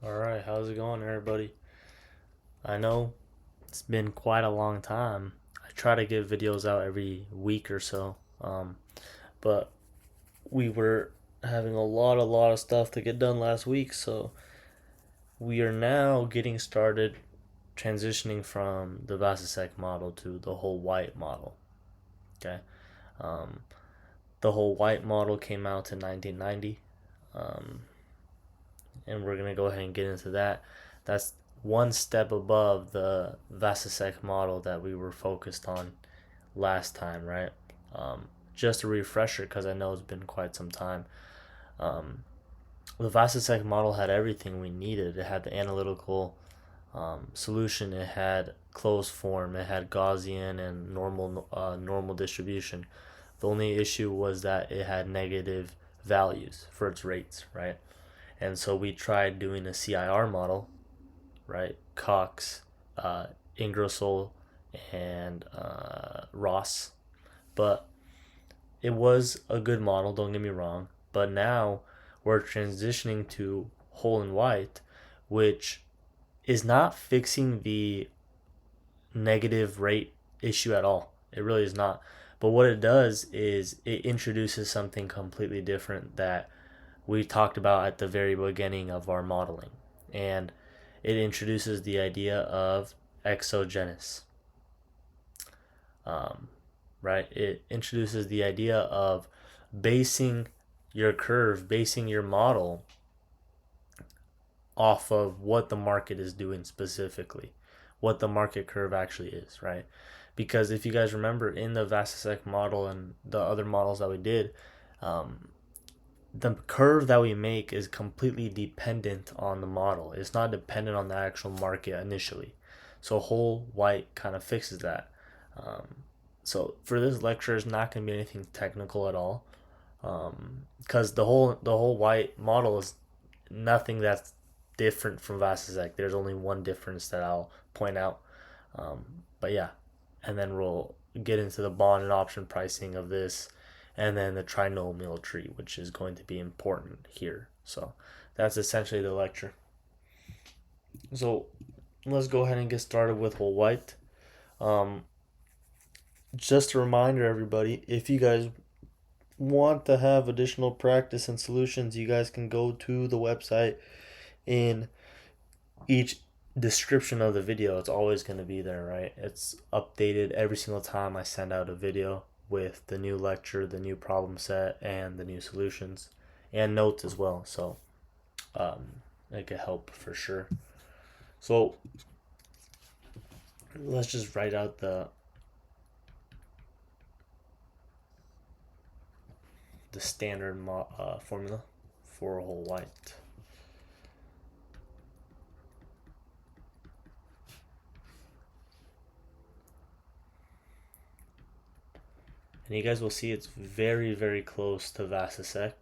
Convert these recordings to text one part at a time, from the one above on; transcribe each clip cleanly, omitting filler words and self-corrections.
Alright, how's it going, everybody? I know it's been quite a long time. I try to get videos out every week or so, but we were having a lot of stuff to get done last week, so we are now getting started transitioning from the Vasicek model to the whole white model. Okay, um, the whole white model came out in 1990, um, and we're gonna go ahead and get into that. That's one step above the Vasicek model that we were focused on last time, right? Just a refresher because I know it's been quite some time. Um, the Vasicek model had everything we needed. It had the analytical solution. It had closed form. It had Gaussian and normal distribution. The only issue was that it had negative values for its rates, right? And so we tried doing a CIR model, right? Cox, Ingersoll, and Ross. But it was a good model, don't get me wrong. But now we're transitioning to whole and white, which is not fixing the negative rate issue at all. It really is not. But what it does is it introduces something completely different that we talked about at the very beginning of our modeling. And it introduces the idea of exogenous. Um, right? It introduces the idea of basing your curve, basing your model off of what the market is doing specifically, what the market curve actually is, right? Because if you guys remember in the Vasicek model and the other models that we did, um, the curve that we make is completely dependent on the model. It's not dependent on the actual market initially. So whole white kind of fixes that. Um, so for this lecture, it's not going to be anything technical at all, because the whole white model is nothing that's different from Vasicek. There's only one difference that I'll point out. But yeah, and then we'll get into the bond and option pricing of this, and then the trinomial tree, which is going to be important here. So that's essentially the lecture. So let's go ahead and get started with whole white. Um, just a reminder, everybody, if you guys want to have additional practice and solutions, you guys can go to the website. In each description of the video, it's always going to be there, right? It's updated every single time I send out a video with the new lecture, the new problem set, and the new solutions, and notes as well. So it could help for sure. So let's just write out the standard formula for whole white. And you guys will see it's very, very close to Vasicek.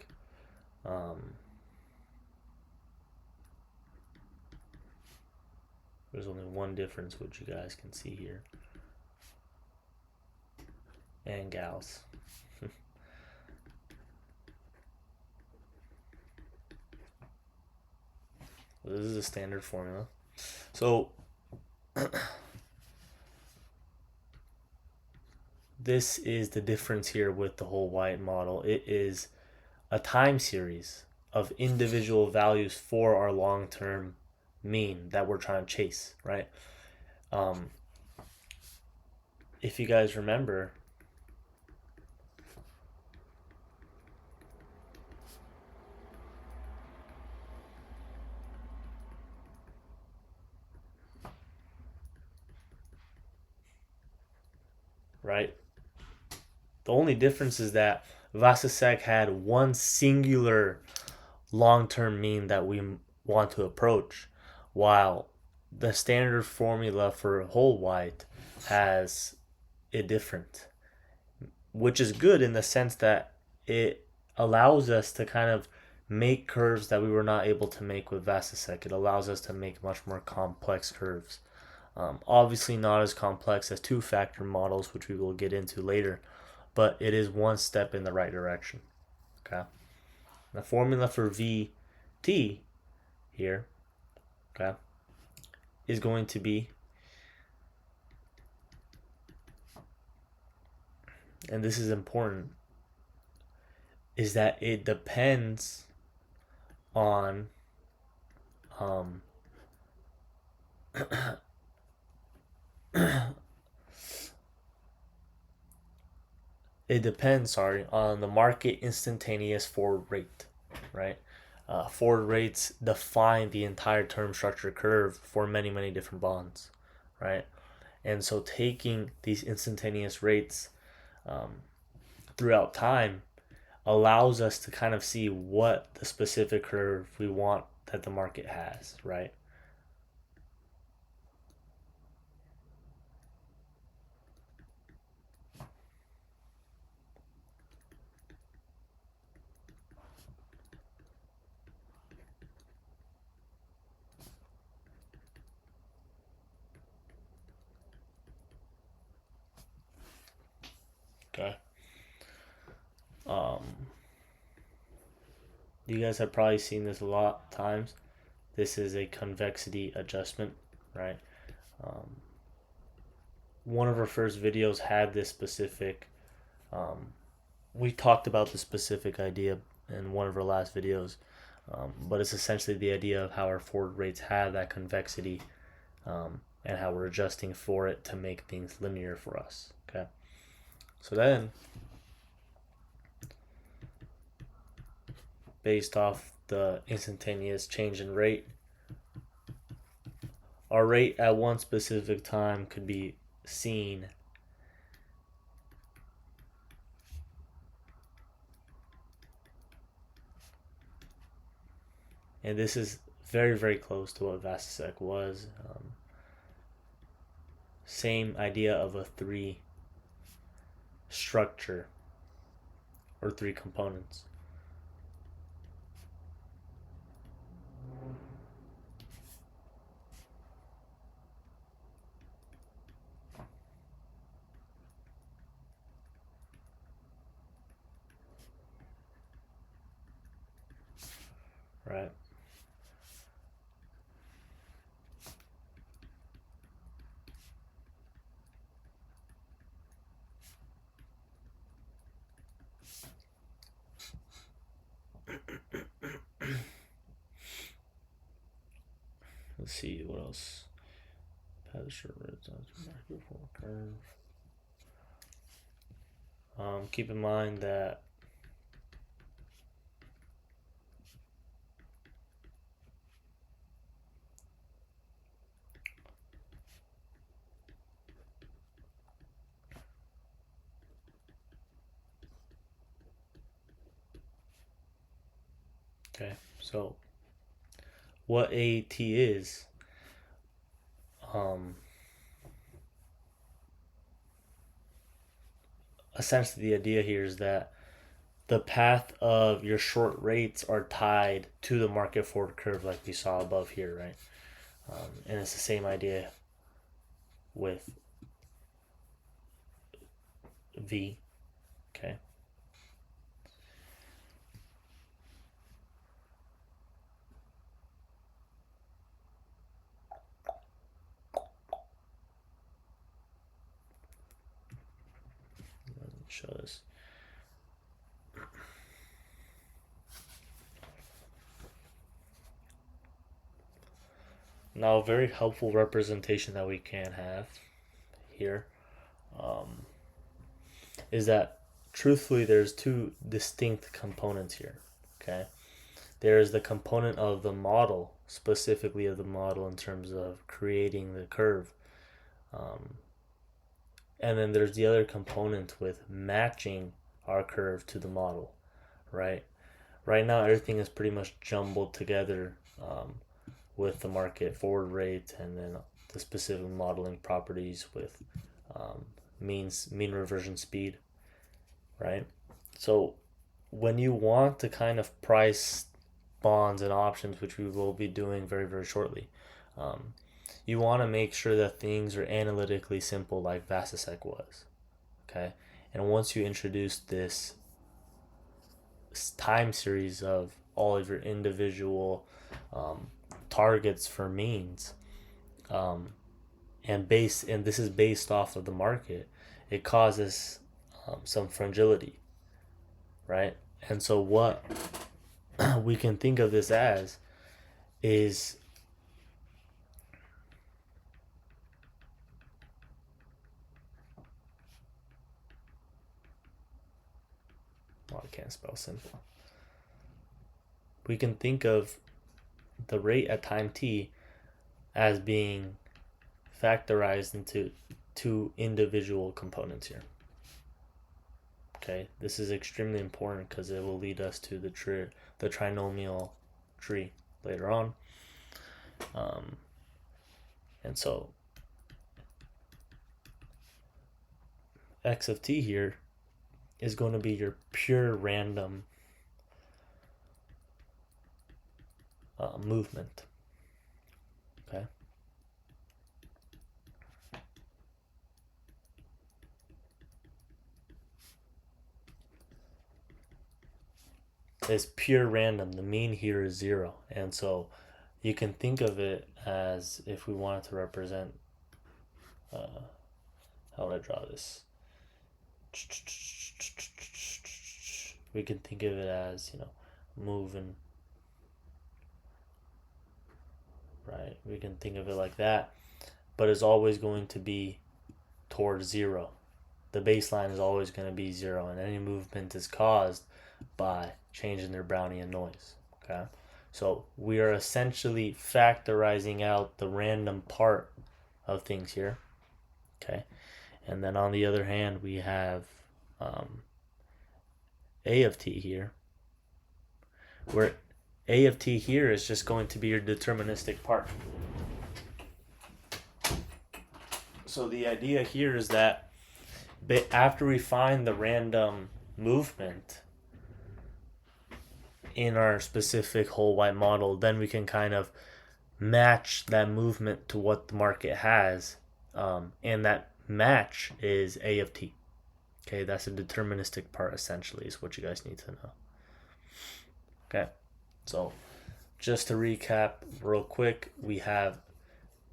There's only one difference, which you guys can see here. And gals. This is a standard formula. So this is the difference here with the whole white model. It is a time series of individual values for our long-term mean that we're trying to chase, right? If you guys remember, right? The only difference is that Vasicek had one singular long-term mean that we want to approach, while the standard formula for whole white has it different, which is good in the sense that it allows us to kind of make curves that we were not able to make with Vasicek. It allows us to make much more complex curves. Obviously, not as complex as two-factor models, which we will get into later, but it is one step in the right direction. Okay. The formula for VT here okay, is going to be, and this is important, is that it depends on on the market instantaneous forward rate, right? Forward rates define the entire term structure curve for many, many different bonds, right? And so taking these instantaneous rates throughout time allows us to kind of see what the specific curve we want that the market has, right? Okay. You guys have probably seen this a lot of times. This is a convexity adjustment, right? One of our first videos had this specific, we talked about the specific idea in one of our last videos, but it's essentially the idea of how our forward rates have that convexity, and how we're adjusting for it to make things linear for us, okay? So then, based off the instantaneous change in rate, our rate at one specific time could be seen and this is very, very close to what Vasicek was. Same idea of a three structure or three components. Right. Let's see what else. Keep in mind that okay, so what AT is, essentially the idea here is that the path of your short rates are tied to the market forward curve like we saw above here, right? And it's the same idea with V, okay? Let me show this. Now, a very helpful representation that we can have here, is that truthfully there's two distinct components here, okay? There is the component of the model, specifically of the model in terms of creating the curve, and then there's the other component with matching our curve to the model, right? Right now everything is pretty much jumbled together, with the market forward rate and then the specific modeling properties with mean reversion speed, right? So when you want to kind of price bonds and options, which we will be doing very, very shortly, you want to make sure that things are analytically simple like Vasicek was, okay? And once you introduce this time series of all of your individual targets for means, and this is based off of the market, it causes some fragility, right? And so what we can think of this as is I can't spell simple. We can think of the rate at time t as being factorized into two individual components here. Okay, this is extremely important because it will lead us to the trinomial tree later on. And so x of t here is going to be your pure random movement. Okay. It's pure random. The mean here is 0. And so you can think of it as, if we wanted to represent, how would I draw this? We can think of it as, moving, right? We can think of it like that, but it's always going to be towards 0. The baseline is always going to be 0, and any movement is caused by changing their Brownian noise. Okay, so we are essentially factorizing out the random part of things here. Okay, and then on the other hand, we have a of t here, where a of t here is just going to be your deterministic part. So the idea here is that after we find the random movement in our specific whole white model, then we can kind of match that movement to what the market has, and that match is a of t. Okay, that's a deterministic part, essentially, is what you guys need to know. Okay, so just to recap real quick, we have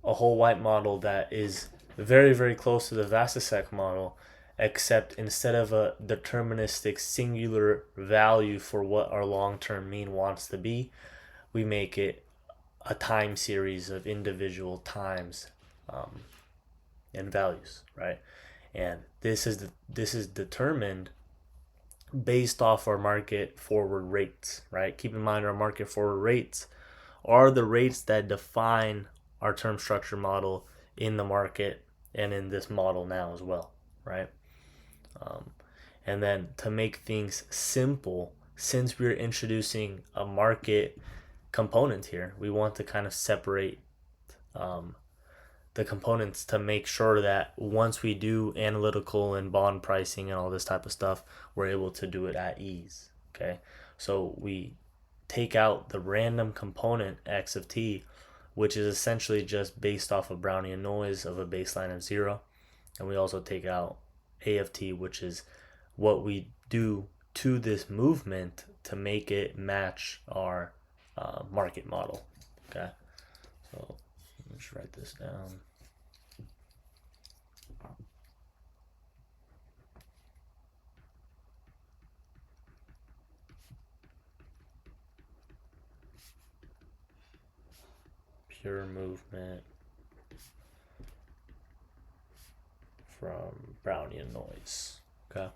a whole white model that is very, very close to the Vasicek model, except instead of a deterministic singular value for what our long-term mean wants to be, we make it a time series of individual times and values, right? And this is determined based off our market forward rates, right? Keep in mind, our market forward rates are the rates that define our term structure model in the market and in this model now as well, right? And then to make things simple, since we're introducing a market component here, we want to kind of separate the components to make sure that once we do analytical and bond pricing and all this type of stuff, we're able to do it at ease. Okay, so we take out the random component x of t, which is essentially just based off of Brownian noise of a baseline of 0, and we also take out a of t, which is what we do to this movement to make it match our market model. Okay, so let's write this down. Pure movement from Brownian noise. Okay.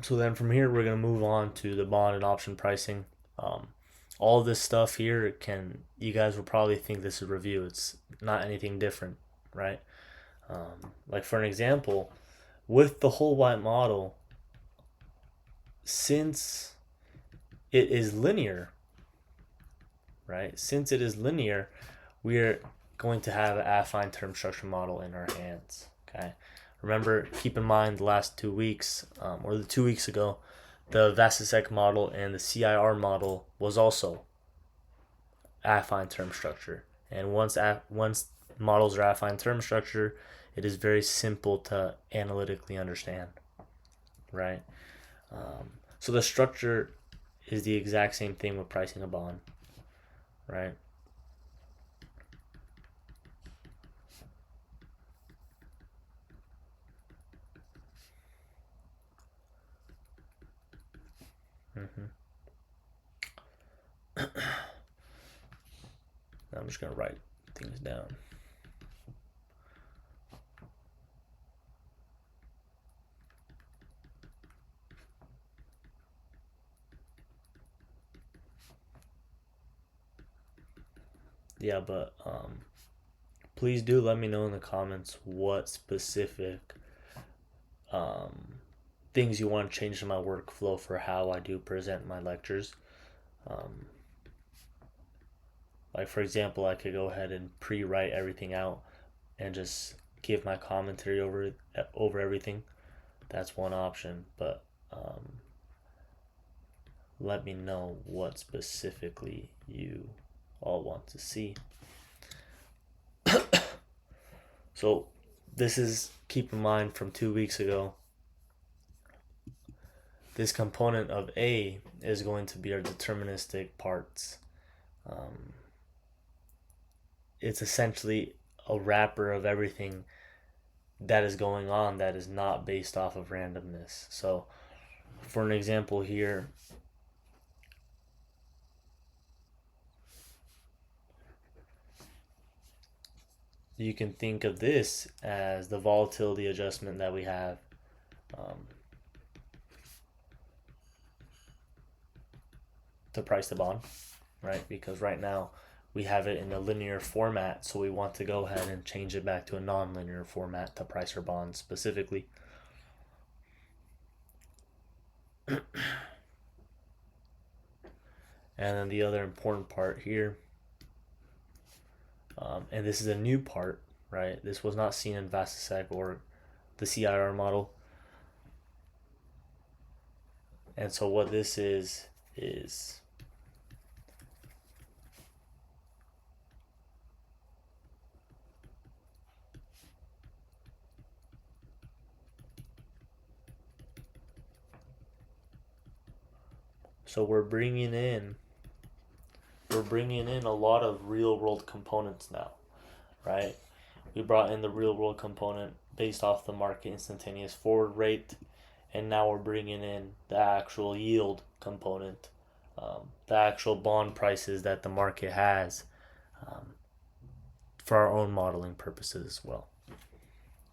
So then from here, we're going to move on to the bond and option pricing. All this stuff here you guys will probably think this is a review. It's not anything different, right? Like for an example, with the whole white model, since it is linear, right? Since it is linear, we're going to have an affine term structure model in our hands, okay? Remember, keep in mind the last 2 weeks, or the 2 weeks ago, the Vasicek model and the CIR model was also affine term structure. And once models are affine term structure, it is very simple to analytically understand, right? So the structure is the exact same thing with pricing a bond, right? I'm just gonna write things down. Yeah, but please do let me know in the comments what specific things you want to change in my workflow for how I do present my lectures. Like for example, I could go ahead and pre-write everything out and just give my commentary over everything. That's one option, but let me know what specifically you all want to see. So this is, keep in mind, from 2 weeks ago. This component of A is going to be our deterministic parts. It's essentially a wrapper of everything that is going on that is not based off of randomness. So for an example here, you can think of this as the volatility adjustment that we have to price the bond, right? Because right now we have it in a linear format, so we want to go ahead and change it back to a non-linear format to price our bonds specifically. And then the other important part here, and this is a new part, right? This was not seen in Vasicek or the CIR model. And so what this is so we're bringing in a lot of real world components now, right? We brought in the real world component based off the market instantaneous forward rate, and now we're bringing in the actual yield component, the actual bond prices that the market has, for our own modeling purposes as well.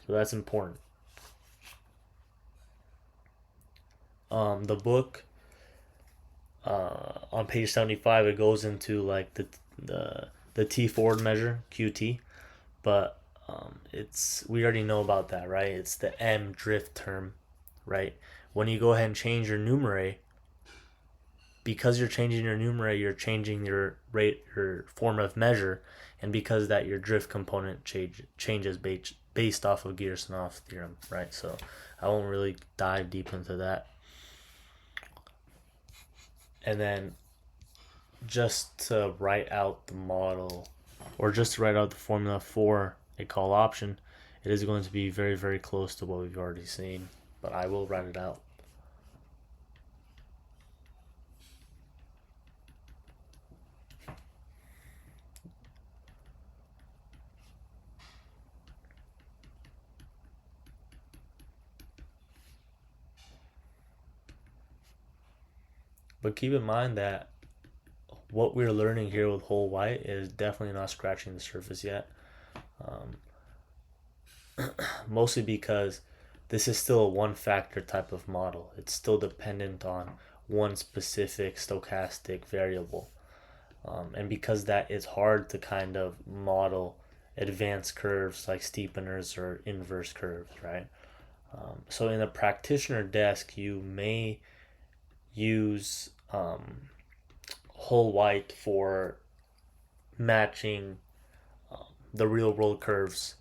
So that's important. The book, on page 75, it goes into like the T forward measure, QT, but we already know about that, right? It's the M drift term, right? When you go ahead and change your numerator, because you're changing your numerator, you're changing your rate, your form of measure, and because that, your drift component changes based off of Gerson's theorem, right? So I won't really dive deep into that. And then just to write out the model, or just to write out the formula for a call option, it is going to be very, very close to what we've already seen, but I will write it out. But keep in mind that what we're learning here with whole white is definitely not scratching the surface yet. Mostly because this is still a one factor type of model. It's still dependent on one specific stochastic variable. And because that, it's hard to kind of model advanced curves like steepeners or inverse curves, right? So in a practitioner desk, you may use whole white for matching the real world curves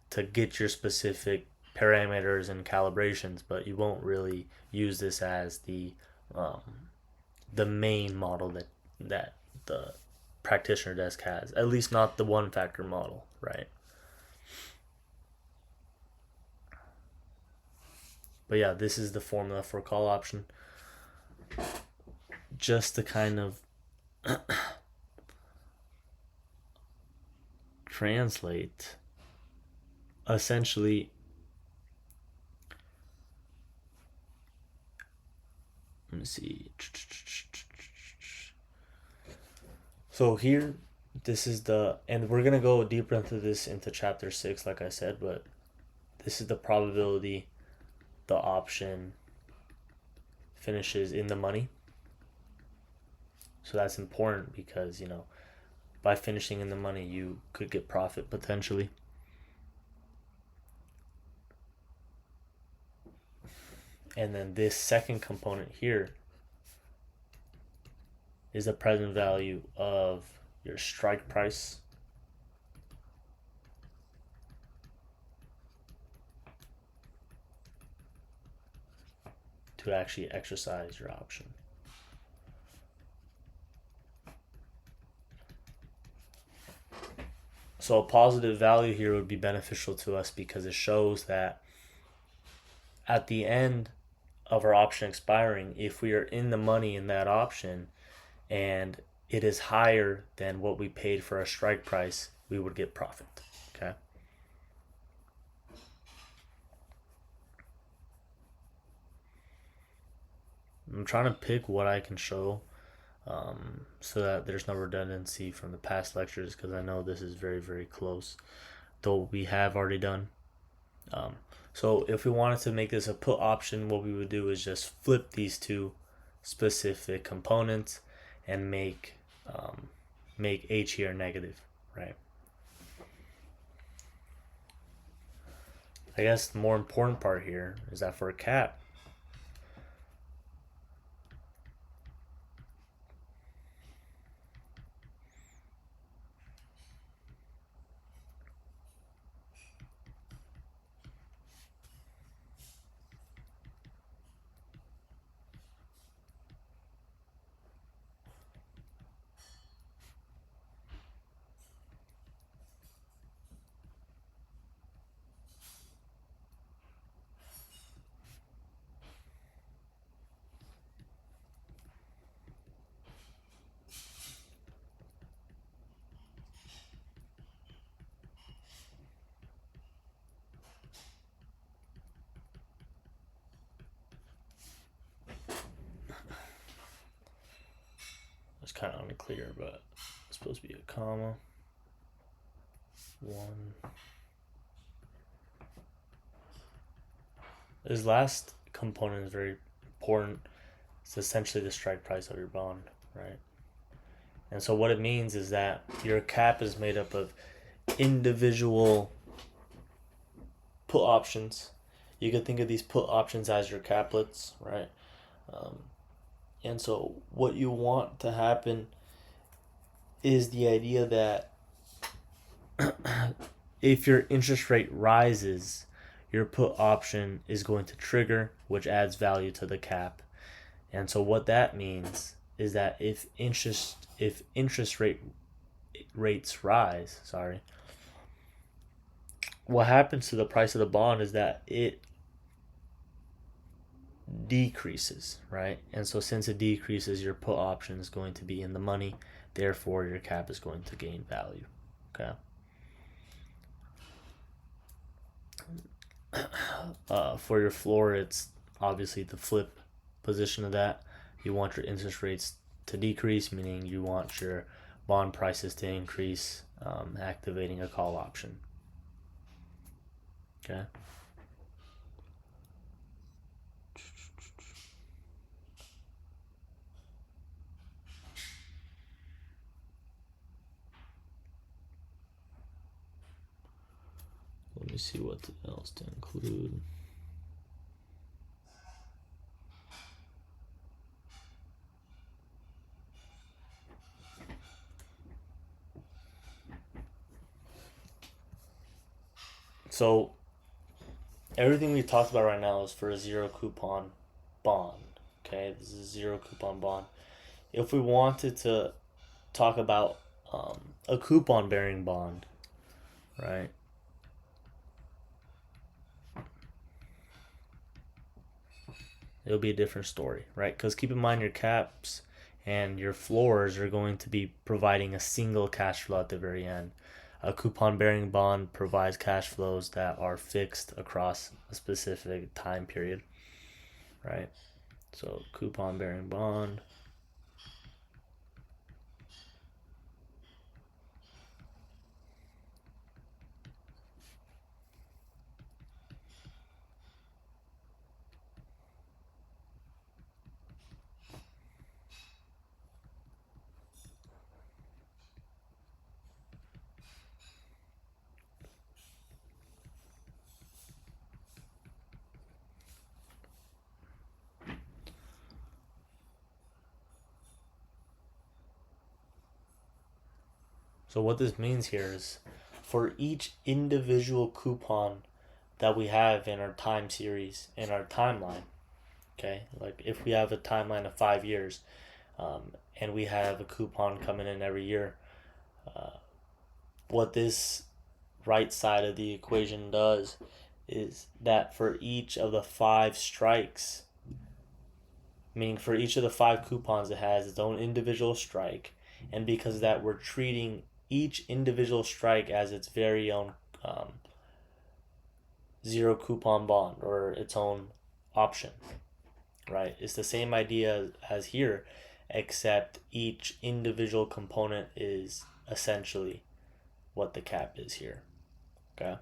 to get your specific parameters and calibrations, but you won't really use this as the main model that the practitioner desk has. At least not the one factor model, right? But yeah, this is the formula for call option. just to kind of translate, essentially, let me see. So here, this is and we're gonna go deeper into this into chapter 6, like I said, but this is the probability the option finishes in the money. So that's important because, by finishing in the money, you could get profit potentially. And then this second component here is the present value of your strike price to actually exercise your option. So a positive value here would be beneficial to us because it shows that at the end of our option expiring, if we are in the money in that option and it is higher than what we paid for our strike price, we would get profit. Okay. I'm trying to pick what I can show so that there's no redundancy from the past lectures, because I know this is very, very close, though we have already done. So if we wanted to make this a put option, what we would do is just flip these two specific components and make H here negative, right? I guess the more important part here is that for a cap, it's kind of unclear, but it's supposed to be a comma. 1. This last component is very important. It's essentially the strike price of your bond, right? And so what it means is that your cap is made up of individual put options. You could think of these put options as your caplets, right? And so what you want to happen is the idea that if your interest rate rises, your put option is going to trigger, which adds value to the cap. And so what that means is that if interest rates rise, what happens to the price of the bond is that it decreases, right? And so since it decreases, your put option is going to be in the money, therefore your cap is going to gain value. Okay. For your floor, it's obviously the flip position of that. You want your interest rates to decrease, meaning you want your bond prices to increase, activating a call option. Okay. Let me see what else to include. So everything we talked about right now is for a zero coupon bond. Okay, this is a zero coupon bond. If we wanted to talk about a coupon bearing bond, right? It'll be a different story, right? Because keep in mind your caps and your floors are going to be providing a single cash flow at the very end. A coupon bearing bond provides cash flows that are fixed across a specific time period, right? So coupon bearing bond. So what this means here is for each individual coupon that we have in our time series, in our timeline, okay? Like if we have a timeline of 5 years, and we have a coupon coming in every year, what this right side of the equation does is that for each of the 5 strikes, meaning for each of the 5 coupons, it has its own individual strike, and because of that, we're treating each individual strike as its very own zero coupon bond or its own option, right? It's the same idea as here, except each individual component is essentially what the cap is here, okay?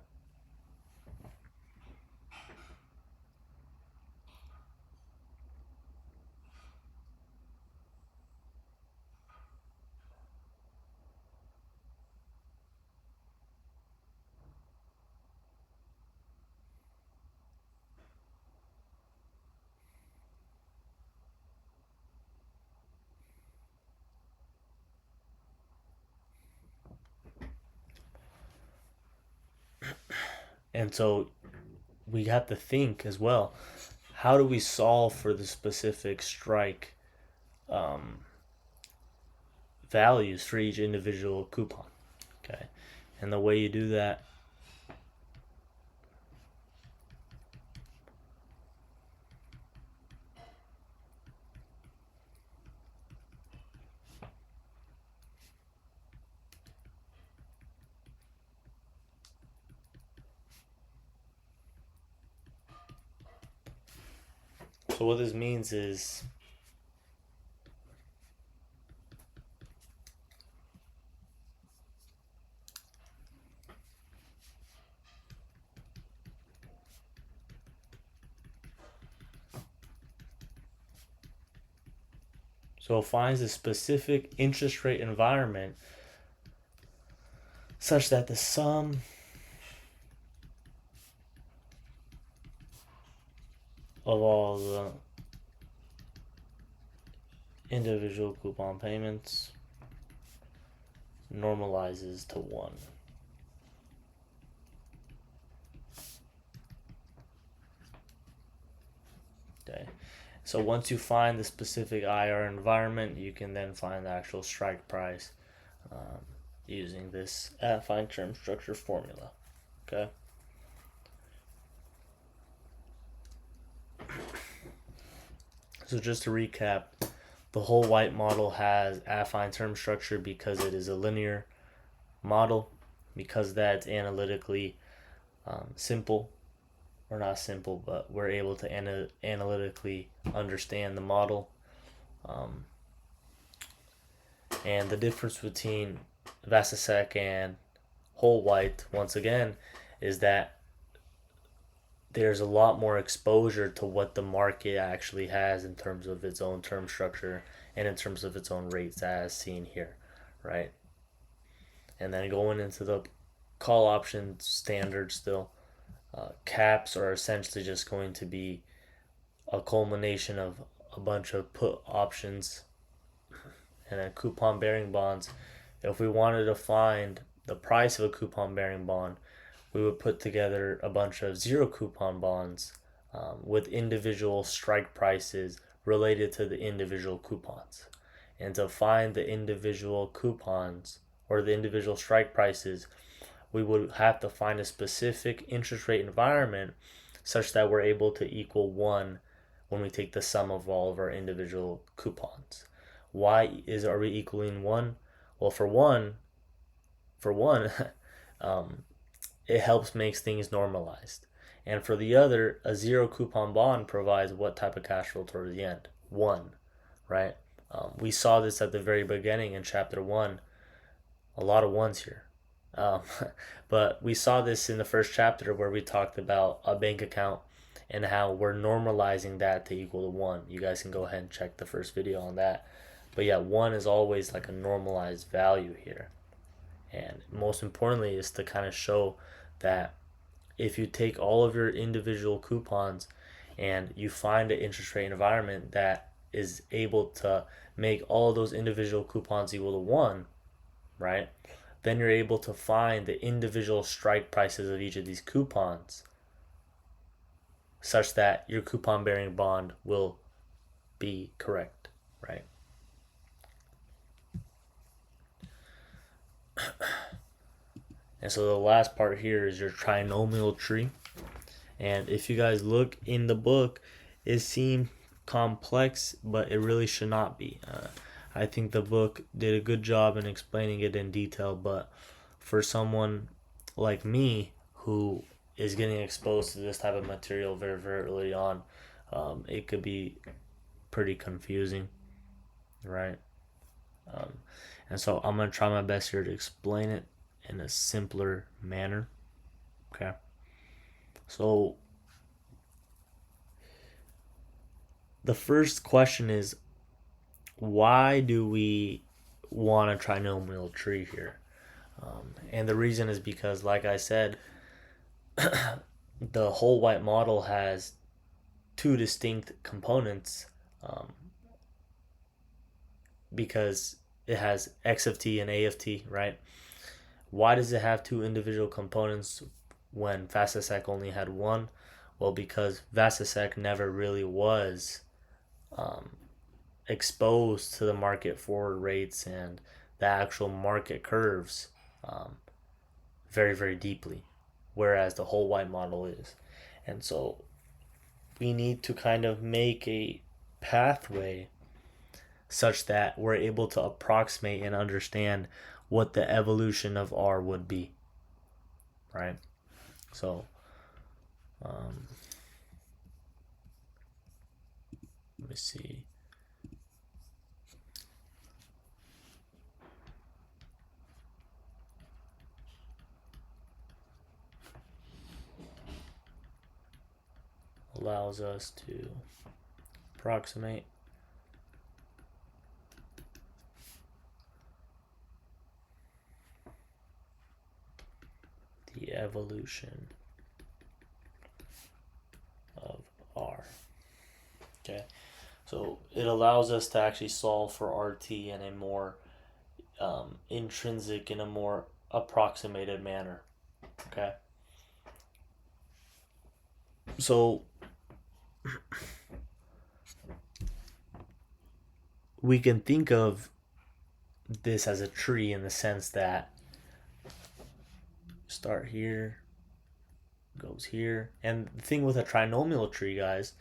And so we have to think as well, how do we solve for the specific strike values for each individual coupon, okay? And the way you do that, so what this means is so it finds a specific interest rate environment such that the sum of all the individual coupon payments normalizes to 1. Okay. So once you find the specific IR environment, you can then find the actual strike price using this affine term structure formula. Okay. So just to recap, the whole white model has affine term structure because it is a linear model, because that's analytically simple, or not simple, but we're able to analytically understand the model. And the difference between Vasicek and whole white, once again, is that there's a lot more exposure to what the market actually has in terms of its own term structure and in terms of its own rates as seen here, right? And then going into the call option standard still, caps are essentially just going to be a culmination of a bunch of put options. And then coupon bearing bonds, if we wanted to find the price of a coupon bearing bond, we would put together a bunch of zero coupon bonds with individual strike prices related to the individual coupons. And to find the individual coupons or the individual strike prices, we would have to find a specific interest rate environment such that we're able to equal 1 when we take the sum of all of our individual coupons. Why are we equaling 1? Well, for one, it helps makes things normalized. And for the other, a zero coupon bond provides what type of cash flow toward the end? 1, right? We saw this at the very beginning in chapter 1. A lot of ones here. Um, but we saw this in the first chapter where we talked about a bank account and how we're normalizing that to equal to 1. You guys can go ahead and check the first video on that. But yeah, 1 is always like a normalized value here. And most importantly is to kind of show that if you take all of your individual coupons and you find an interest rate environment that is able to make all of those individual coupons equal to 1, right? Then you're able to find the individual strike prices of each of these coupons such that your coupon bearing bond will be correct, right? And so the last part here is your trinomial tree. And if you guys look in the book, it seems complex, but it really should not be. I think the book did a good job in explaining it in detail, but for someone like me who is getting exposed to this type of material very, very early on, it could be pretty confusing, right? And so I'm going to try my best here to explain it in a simpler manner. Okay. So the first question is, why do we want a trinomial tree here? And the reason is because, like I said, the whole white model has two distinct components, because it has x of t and a of t, right? Why does it have two individual components when Vasicek only had one? Well, because Vasicek never really was exposed to the market forward rates and the actual market curves very, very deeply, whereas the whole white model is. And so we need to kind of make a pathway such that we're able to approximate and understand what the evolution of R would be, right? So let me see. Allows us to approximate the evolution of R. Okay, so it allows us to actually solve for RT in a more intrinsic, in a more approximated manner. Okay, so we can think of this as a tree in the sense that start here, goes here. And the thing with a trinomial tree, guys,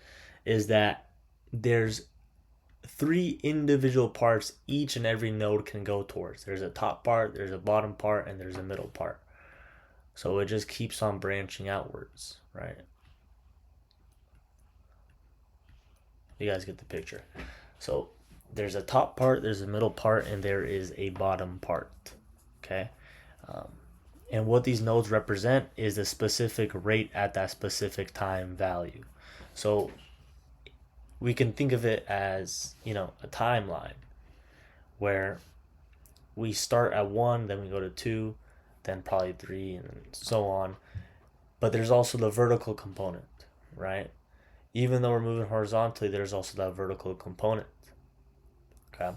is that there's 3 individual parts each and every node can go towards. There's a top part, there's a bottom part, and there's a middle part. So it just keeps on branching outwards, right? You guys get the picture. So there's a top part, there's a middle part, and there is a bottom part. Okay. And what these nodes represent is the specific rate at that specific time value. So we can think of it as, a timeline where we start at 1, then we go to 2, then probably 3, and so on. But there's also the vertical component, right? Even though we're moving horizontally, there's also that vertical component. Okay.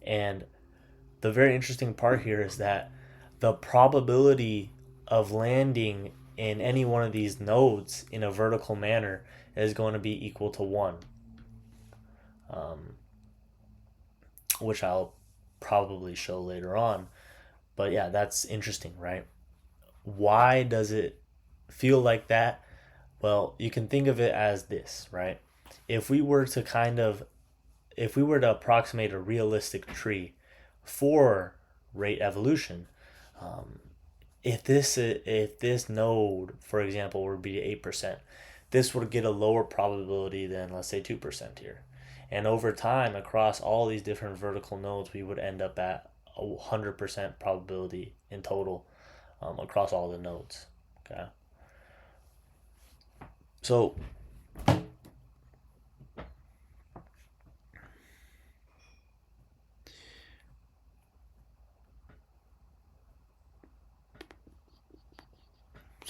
And the very interesting part here is that the probability of landing in any one of these nodes in a vertical manner is going to be equal to 1, which I'll probably show later on. But yeah, that's interesting, right? Why does it feel like that? Well, you can think of it as this, right? If we were to kind of if we were to approximate a realistic tree for rate evolution, if this node, for example, would be 8%, this would get a lower probability than, let's say, 2% here. And over time, across all these different vertical nodes, we would end up at 100% probability in total across all the nodes. Okay. So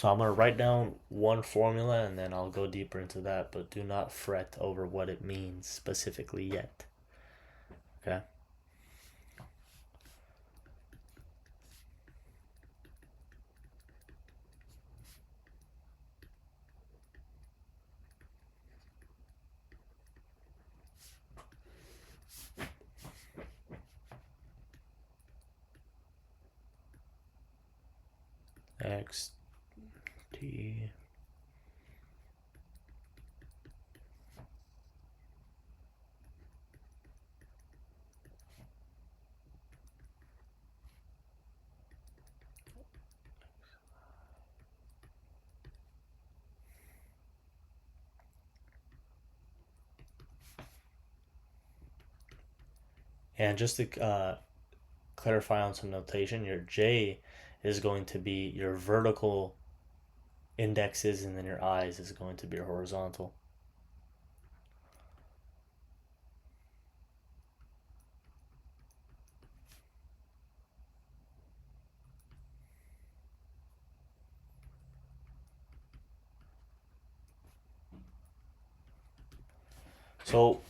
I'm going to write down one formula and then I'll go deeper into that, but do not fret over what it means specifically yet. Okay? X T and just to clarify on some notation, your J is going to be your vertical indexes, and then your I's is going to be your horizontal. So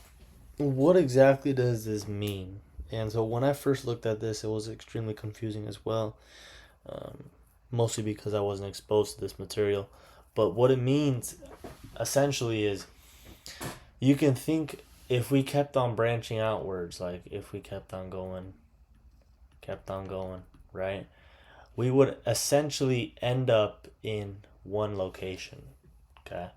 what exactly does this mean? And so when I first looked at this, it was extremely confusing as well, mostly because I wasn't exposed to this material. But what it means essentially is you can think if we kept on branching outwards, like if we kept on going, right? We would essentially end up in one location, okay?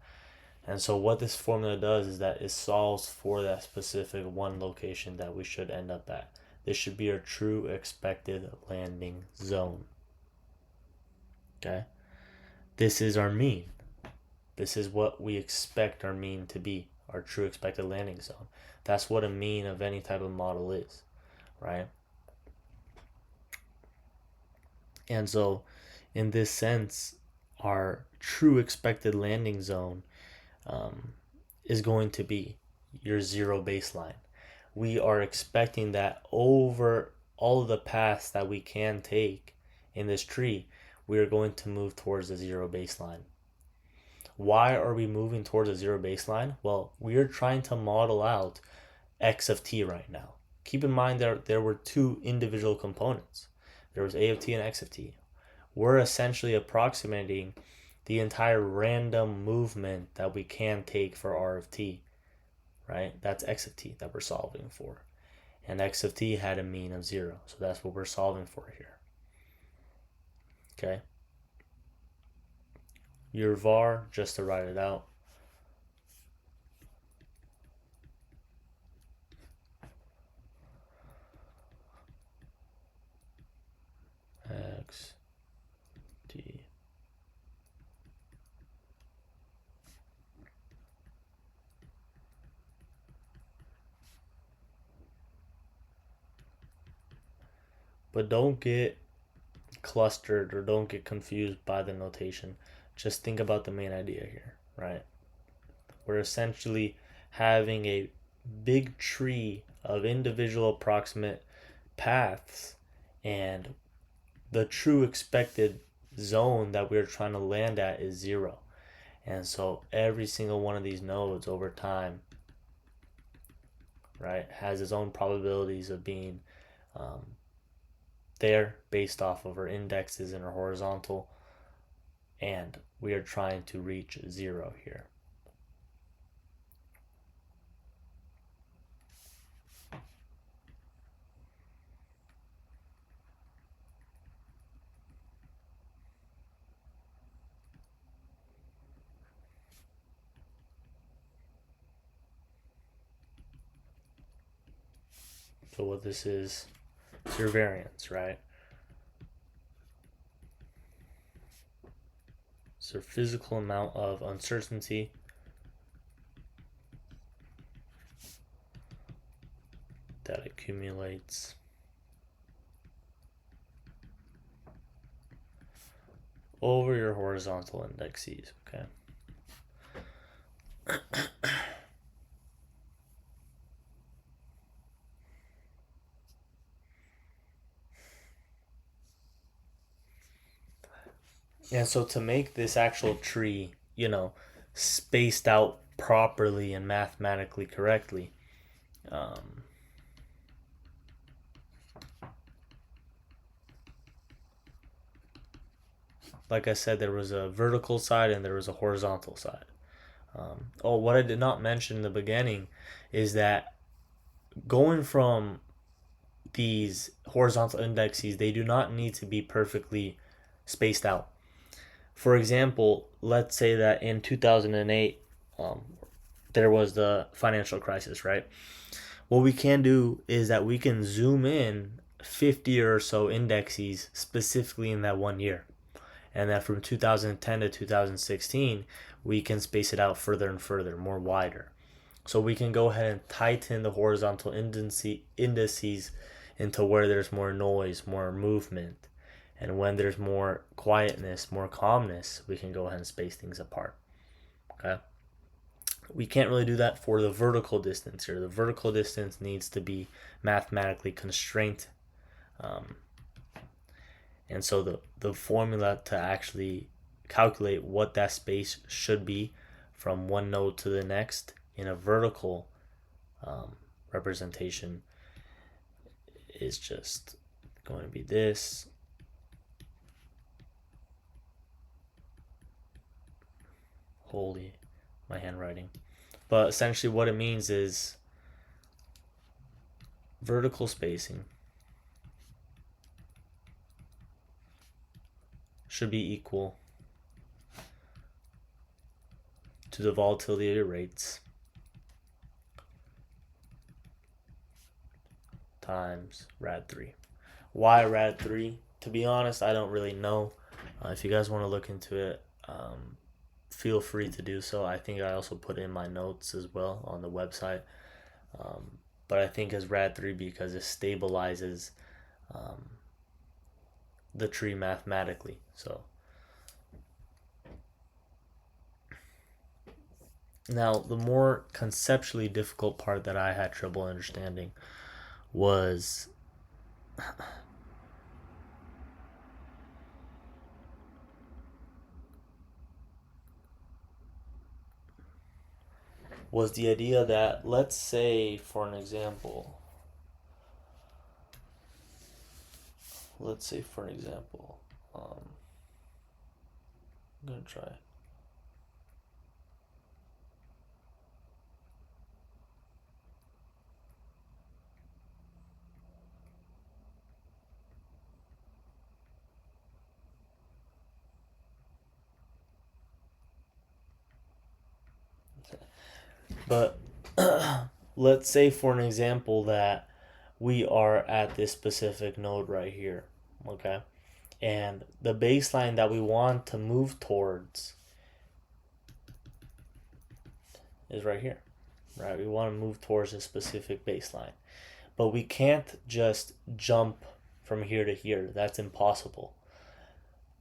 And so what this formula does is that it solves for that specific one location that we should end up at. This should be our true expected landing zone. Okay? This is our mean. This is what we expect our mean to be, our true expected landing zone. That's what a mean of any type of model is, right? And so in this sense, our true expected landing zone is going to be your zero baseline. We are expecting that over all of the paths that we can take in this tree, we are going to move towards the zero baseline. Why are we moving towards a zero baseline? Well, we are trying to model out x of t right now. Keep in mind there were two individual components. There was a of t and x of t. We're essentially approximating the entire random movement that we can take for r of t, right? That's x of t that we're solving for. And x of t had a mean of 0, so that's what we're solving for here. Okay? Your var, just to write it out, x t but don't get clustered or don't get confused by the notation. Just think about the main idea here, right? We're essentially having a big tree of individual approximate paths, and the true expected zone that we're trying to land at is 0. And so every single one of these nodes over time, right, has its own probabilities of being there based off of our indexes and our horizontal, and we are trying to reach 0 here. So what this is your variance, right? It's your physical amount of uncertainty that accumulates over your horizontal indices, okay? And so to make this actual tree, spaced out properly and mathematically correctly, like I said, there was a vertical side and there was a horizontal side. What I did not mention in the beginning is that going from these horizontal indices, they do not need to be perfectly spaced out. For example, let's say that in 2008, there was the financial crisis, right? What we can do is that we can zoom in 50 or so indices specifically in that 1 year. And that from 2010 to 2016, we can space it out further and further, more wider. So we can go ahead and tighten the horizontal indices into where there's more noise, more movement. And when there's more quietness, more calmness, we can go ahead and space things apart. Okay? We can't really do that for the vertical distance here. The vertical distance needs to be mathematically constrained. And so the formula to actually calculate what that space should be from one node to the next in a vertical representation is just going to be this. Holy, my handwriting. But essentially what it means is vertical spacing should be equal to the volatility rates times rad3. Why rad3? To be honest, I don't really know. If you guys want to look into it, feel free to do so. I think I also put in my notes as well on the website. But I think it's rad3 because it stabilizes the tree mathematically. So now the more conceptually difficult part that I had trouble understanding was the idea that, let's say for an example, I'm gonna try. But let's say for an example that we are at this specific node right here, okay? And the baseline that we want to move towards is right here, right? We want to move towards a specific baseline. But we can't just jump from here to here. That's impossible.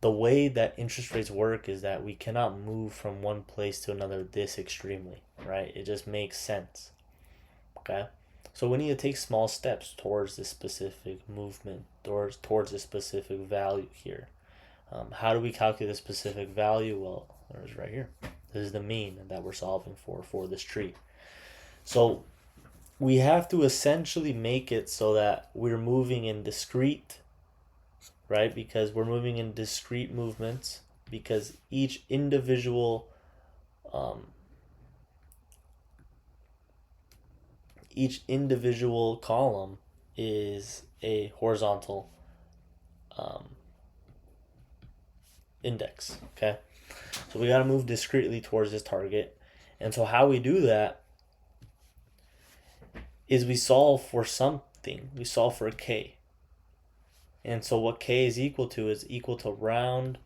The way that interest rates work is that we cannot move from one place to another this extremely, right? It just makes sense, okay? So we need to take small steps towards this specific movement, towards this specific value here. How do we calculate a specific value? Well, there's right here. This is the mean that we're solving for this tree. So we have to essentially make it so that we're moving in discrete, right? Because we're moving in discrete movements, because each individual column is a horizontal index, okay? So we got to move discretely towards this target. And so how we do that is we solve for thing. We solve for a k. And so what k is equal to round.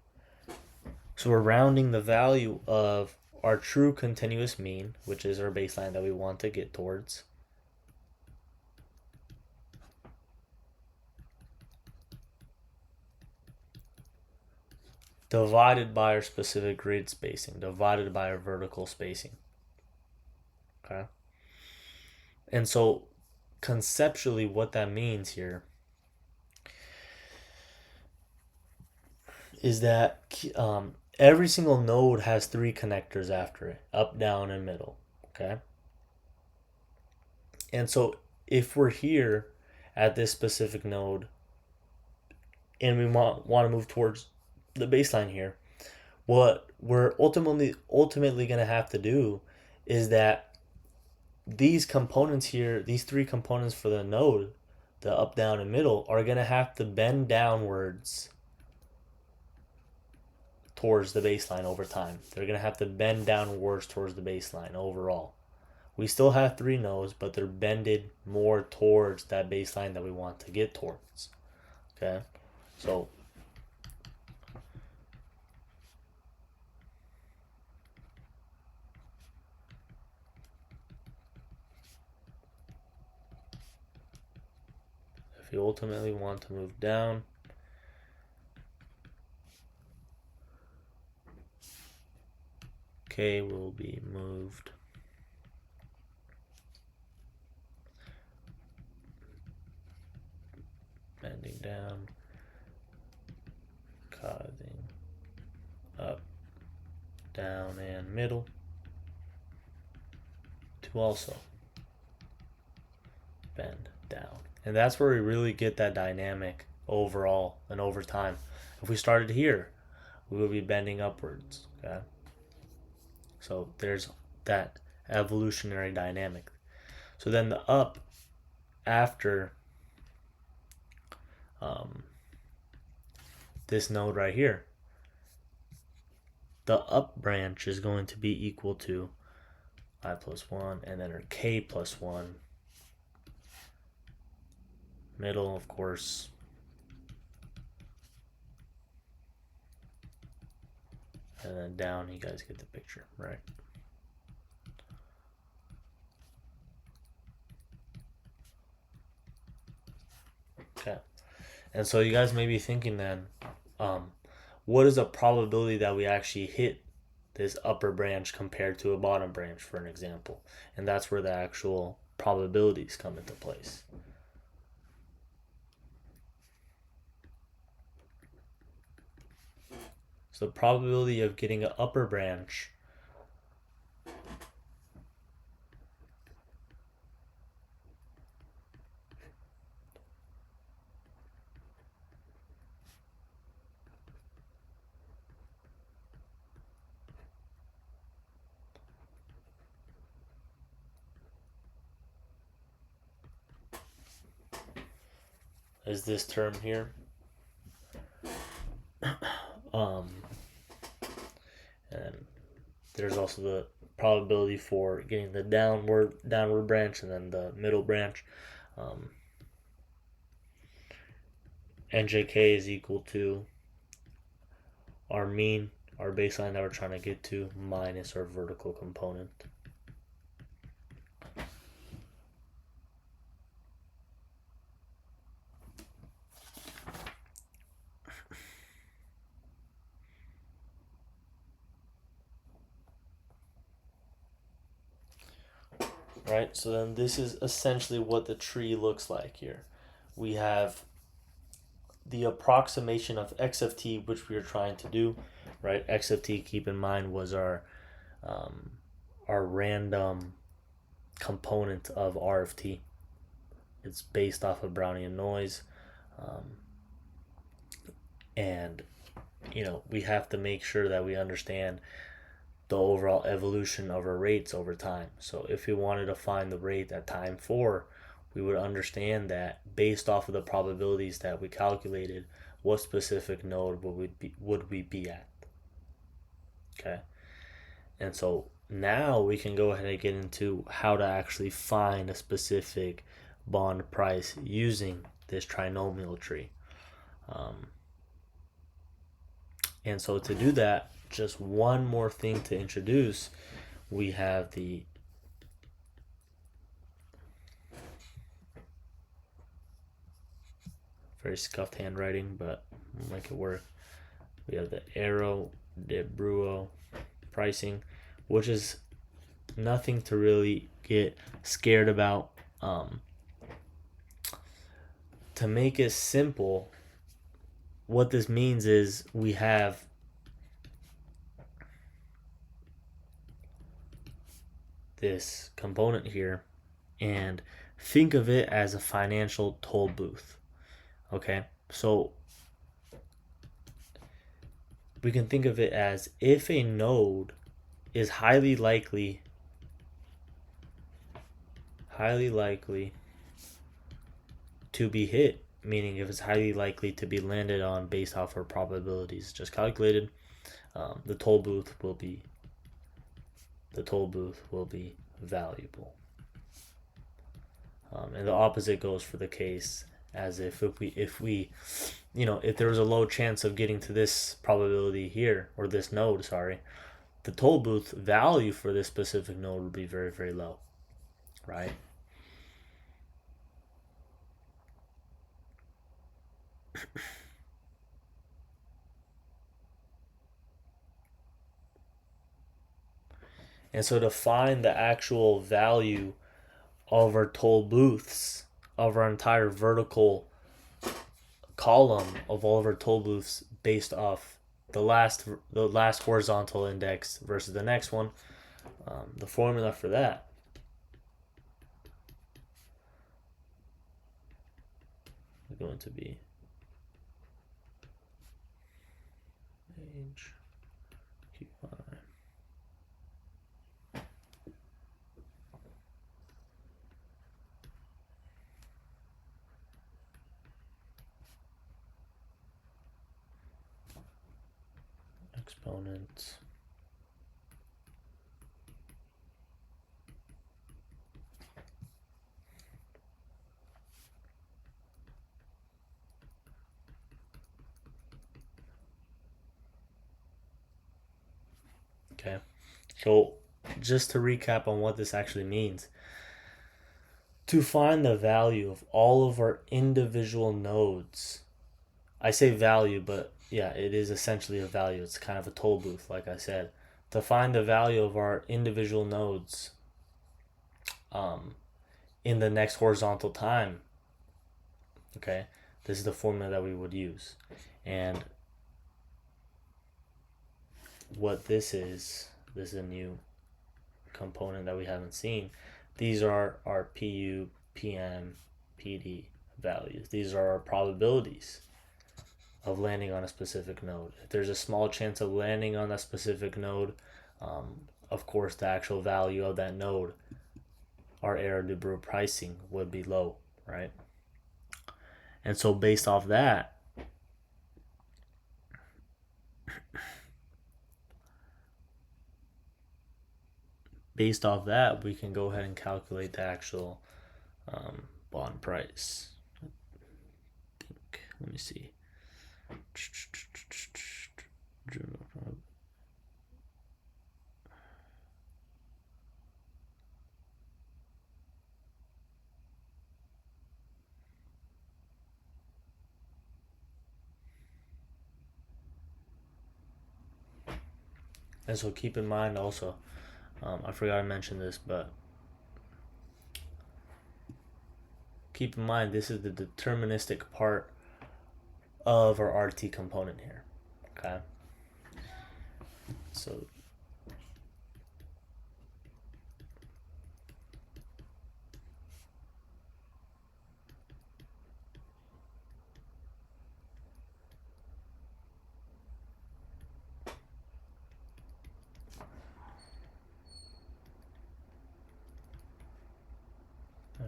So we're rounding the value of our true continuous mean, which is our baseline that we want to get towards, divided by our specific grid spacing, divided by our vertical spacing. Okay? And so conceptually what that means here is that every single node has 3 connectors after it, up, down, and middle. Okay? And so if we're here at this specific node and we want to move towards the baseline here, what we're ultimately going to have to do is that these components here, these 3 components for the node, the up, down, and middle, are going to have to bend downwards towards the baseline over time. They're going to have to bend downwards towards the baseline overall. We still have 3 nodes, but they're bended more towards that baseline that we want to get towards. Okay? So if you ultimately want to move down, k will be moved bending down, causing up, down, and middle to also bend down. And that's where we really get that dynamic overall and over time. If we started here, we would be bending upwards. Okay? So there's that evolutionary dynamic. So then the up after this node right here, the up branch is going to be equal to I plus 1 and then our k plus 1. Middle, of course, and then down, you guys get the picture, right? Okay. And so you guys may be thinking then, what is the probability that we actually hit this upper branch compared to a bottom branch, for an example? And that's where the actual probabilities come into place. So the probability of getting an upper branch is this term here. And there's also the probability for getting the downward branch and then the middle branch. NJK is equal to our mean, our baseline that we're trying to get to, minus our vertical component. Right, so then this is essentially what the tree looks like here. We have the approximation of x of t, which we are trying to do, right? X of t, keep in mind, was our random component of r of t. It's based off of Brownian noise, and we have to make sure that we understand the overall evolution of our rates over time. So if we wanted to find the rate at time 4, we would understand that based off of the probabilities that we calculated, what specific node would we be at. Okay? And so now we can go ahead and get into how to actually find a specific bond price using this trinomial tree. And so to do that, just one more thing to introduce, we have the very scuffed handwriting, but we'll make it work. We have the arrow Debreu pricing, which is nothing to really get scared about. To make it simple, what this means is we have this component here, and think of it as a financial toll booth. Okay, so we can think of it as if a node is highly likely to be hit, meaning if it's highly likely to be landed on based off our probabilities just calculated, the toll booth will be valuable. And the opposite goes for the case as if we if there was a low chance of getting to this probability here, or this node, the toll booth value for this specific node would be very, very low, right? And so to find the actual value of our toll booths, of our entire vertical column of all of our toll booths based off the last horizontal index versus the next one, the formula for that is going to be H Q I exponent Okay, so just to recap on what this actually means, to find the value of all of our individual nodes, I say value, but yeah, it is essentially a value. It's kind of a toll booth, like I said. To find the value of our individual nodes in the next horizontal time, okay, this is the formula that we would use. And what this is a new component that we haven't seen. These are our PU, PM, PD values. These are our probabilities of landing on a specific node. If there's a small chance of landing on that specific node, of course the actual value of that node, our error Debreu pricing, would be low, right? And so based off that, we can go ahead and calculate the actual bond price. Let me see. And so keep in mind also, I forgot to mention this, but keep in mind this is the deterministic part of our RT component here, okay? So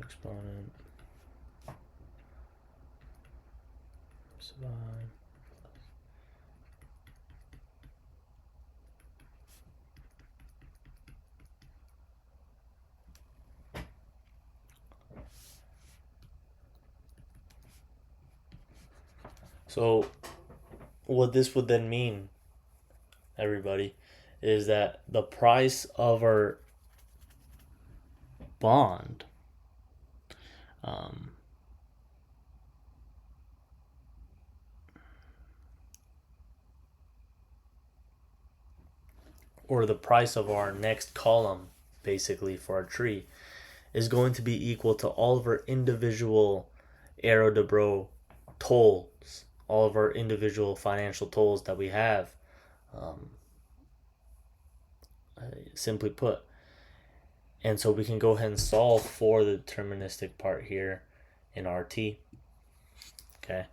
exponent sublime So what this would then mean, everybody, is that the price of our bond or the price of our next column, basically, for our tree, is going to be equal to all of our individual Debreu tolls, all of our individual financial tolls that we have, simply put. And so we can go ahead and solve for the deterministic part here in RT, okay,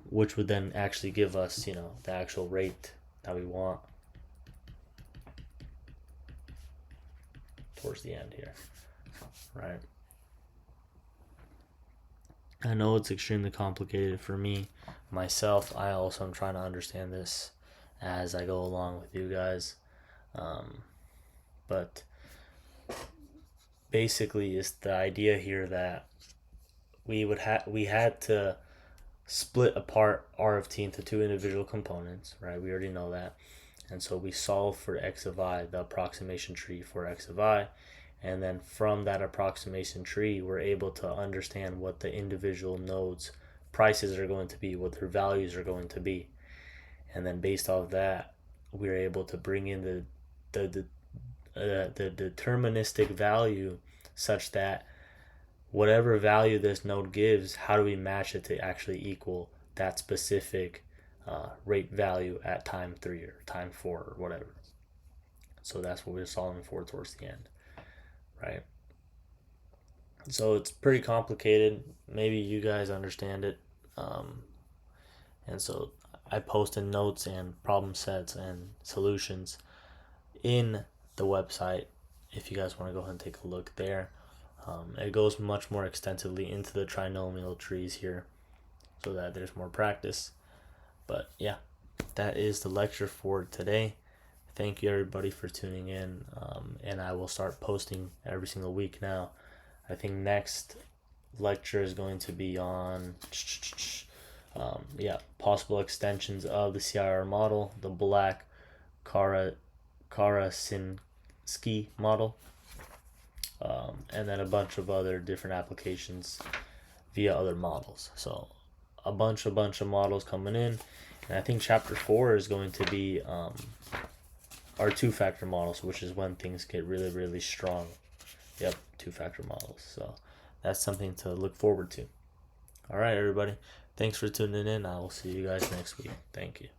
which would then actually give us, the actual rate that we want towards the end here, right? I know it's extremely complicated for me, myself. I also am trying to understand this as I go along with you guys. But basically, it's the idea here that we had to split apart R of t into two individual components, right? We already know that. And so we solve for x of I, the approximation tree for x of I. And then from that approximation tree, we're able to understand what the individual nodes' prices are going to be, what their values are going to be. And then based off that, we're able to bring in the deterministic value such that whatever value this node gives, how do we match it to actually equal that specific rate value at time 3 or time 4 or whatever. So that's what we're solving for towards the end, right? So it's pretty complicated. Maybe you guys understand it. And so I posted notes and problem sets and solutions in the website if you guys want to go ahead and take a look there. It goes much more extensively into the trinomial trees here so that there's more practice. But yeah, that is the lecture for today. Thank you everybody for tuning in, and I will start posting every single week now. I think next lecture is going to be on possible extensions of the CIR model, the Black Karasinski model, and then a bunch of other different applications via other models. So a bunch of models coming in, and I think chapter 4 is going to be our two-factor models, which is when things get really, really strong. Yep, two-factor models. So that's something to look forward to. All right, everybody. Thanks for tuning in. I will see you guys next week. Thank you.